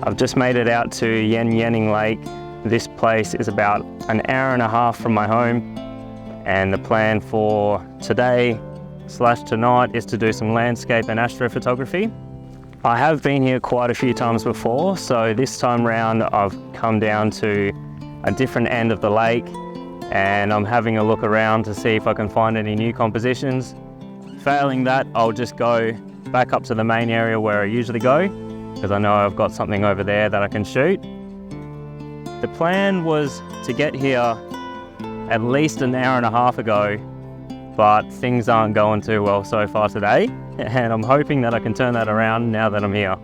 I've just made it out to Yenyenning Lake. This place is about an hour and a half from my home, and the plan for today / tonight is to do some landscape and astrophotography. I have been here quite a few times before, so this time round I've come down to a different end of the lake and I'm having a look around to see if I can find any new compositions. Failing that, I'll just go back up to the main area where I usually go, because I know I've got something over there that I can shoot. The plan was to get here at least an hour and a half ago, but things aren't going too well so far today, and I'm hoping that I can turn that around now that I'm here.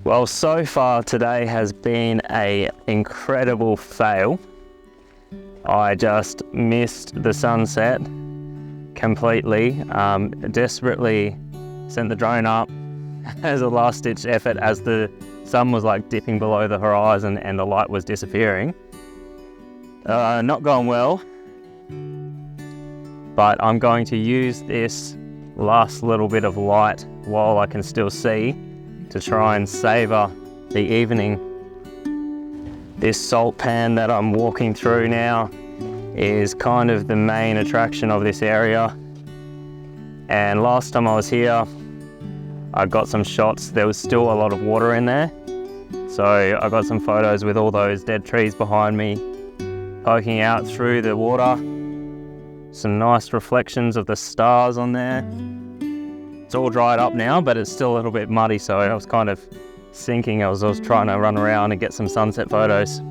Well, so far today has been an incredible fail. I just missed the sunset completely. Desperately sent the drone up as a last-ditch effort as the sun was like dipping below the horizon and the light was disappearing. Not going well, but I'm going to use this last little bit of light while I can still see to try and savor the evening. This salt pan that I'm walking through now is kind of the main attraction of this area. And last time I was here, I got some shots. There was still a lot of water in there. So I got some photos with all those dead trees behind me poking out through the water. Some nice reflections of the stars on there. It's all dried up now, but it's still a little bit muddy, so I was kind of sinking. I was trying to run around and get some sunset photos.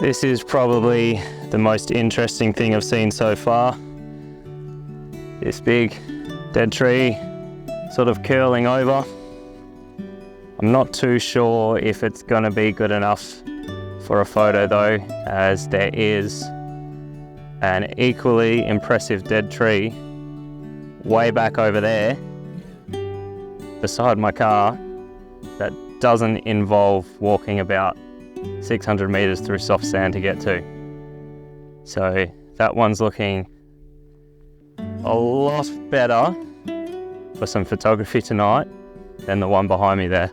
This is probably the most interesting thing I've seen so far. This big dead tree sort of curling over. I'm not too sure if it's going to be good enough for a photo though, as there is an equally impressive dead tree way back over there beside my car that doesn't involve walking about 600 meters through soft sand to get to. So that one's looking a lot better for some photography tonight than the one behind me there.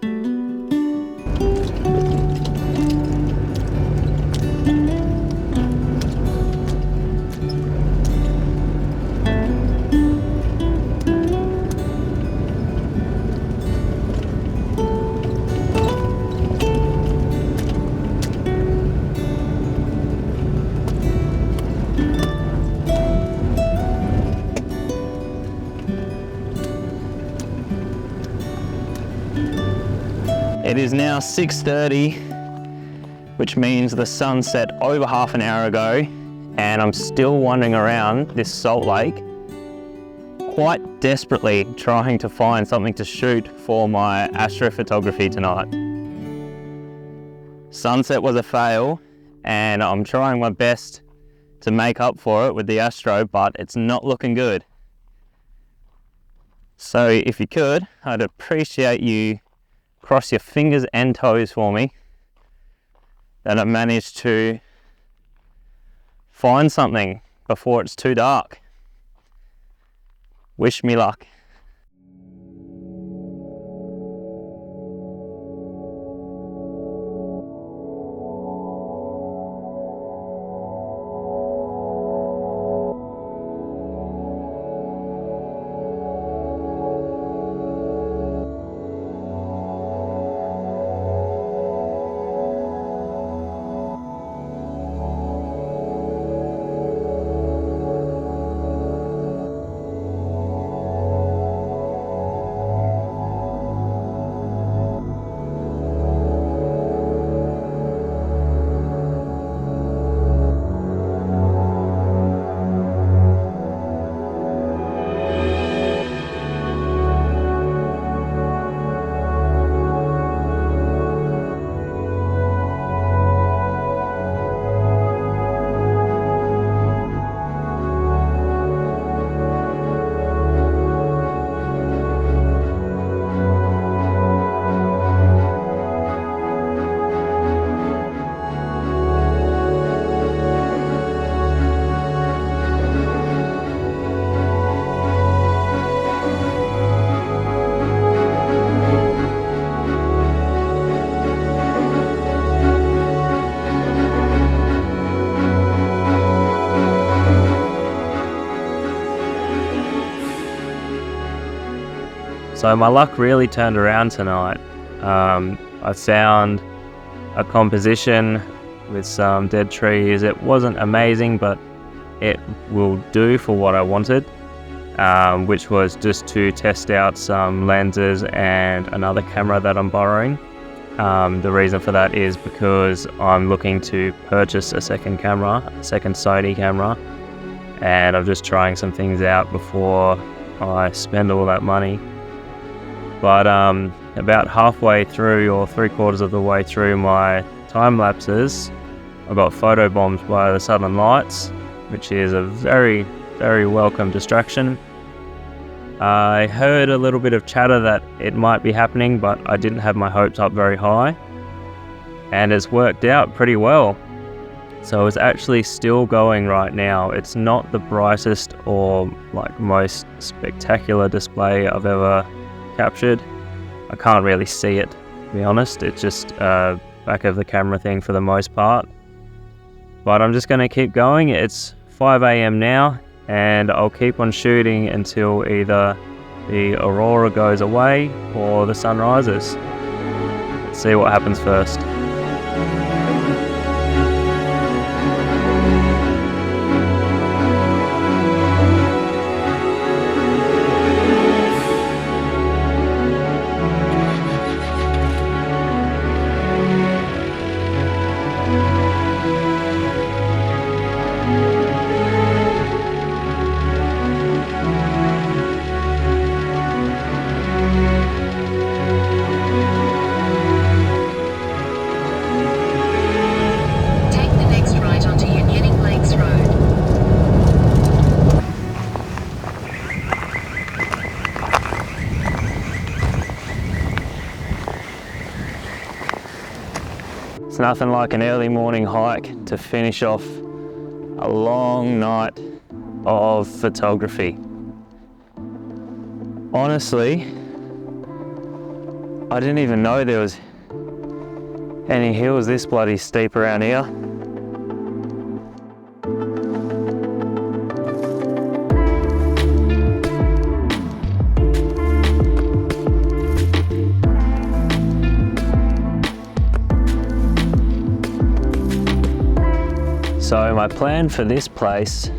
It is now 6:30, which means the sun set over half an hour ago, and I'm still wandering around this salt lake quite desperately trying to find something to shoot for my astrophotography tonight. Sunset was a fail, and I'm trying my best to make up for it with the astro, but it's not looking good. So if you could, I'd appreciate you cross your fingers and toes for me that I managed to find something before it's too dark. Wish me luck. So my luck really turned around tonight. I found a composition with some dead trees. It wasn't amazing, but it will do for what I wanted, which was just to test out some lenses and another camera that I'm borrowing. The reason for that is because I'm looking to purchase a second Sony camera, and I'm just trying some things out before I spend all that money. But about halfway through, or 3/4 of the way through my time lapses, I got photobombed by the southern lights, which is a very, very welcome distraction. I heard a little bit of chatter that it might be happening, but I didn't have my hopes up very high, and it's worked out pretty well. So it's actually still going right now. It's not the brightest or most spectacular display I've ever captured. I can't really see it, to be honest. It's just back of the camera thing for the most part. But I'm just going to keep going. It's 5 AM now, and I'll keep on shooting until either the aurora goes away or the sun rises. Let's see what happens first. It's nothing like an early morning hike to finish off a long night of photography. Honestly, I didn't even know there was any hills this bloody steep around here. So my plan for this place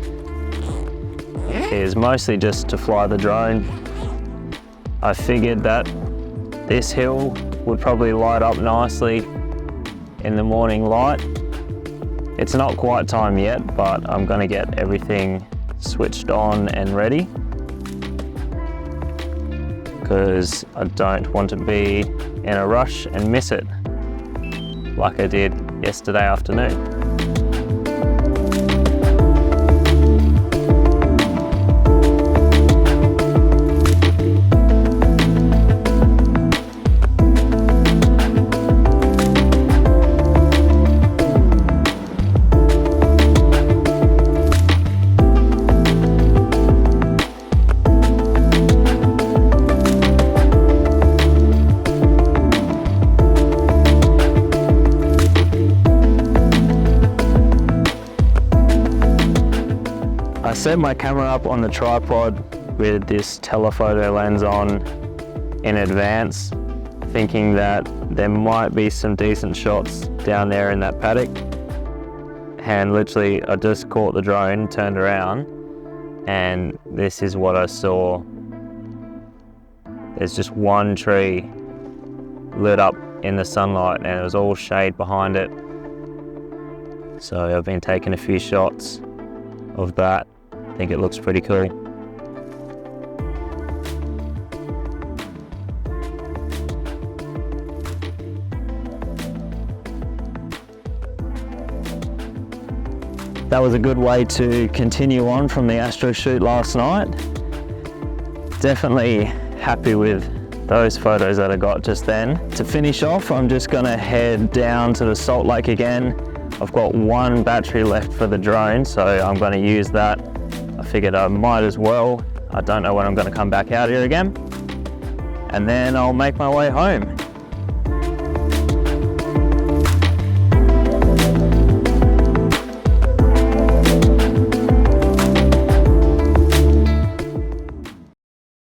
is mostly just to fly the drone. I figured that this hill would probably light up nicely in the morning light. It's not quite time yet, but I'm gonna get everything switched on and ready, because I don't want to be in a rush and miss it like I did yesterday afternoon. I set my camera up on the tripod with this telephoto lens on in advance, thinking that there might be some decent shots down there in that paddock. And literally, I just caught the drone, turned around, and this is what I saw. There's just one tree lit up in the sunlight, and it was all shade behind it. So I've been taking a few shots of that. I think it looks pretty cool. That was a good way to continue on from the astro shoot last night. Definitely happy with those photos that I got just then. To finish off, I'm just gonna head down to the Salt Lake again. I've got one battery left for the drone, so I'm gonna use that. I figured I might as well. I don't know when I'm gonna come back out here again. And then I'll make my way home.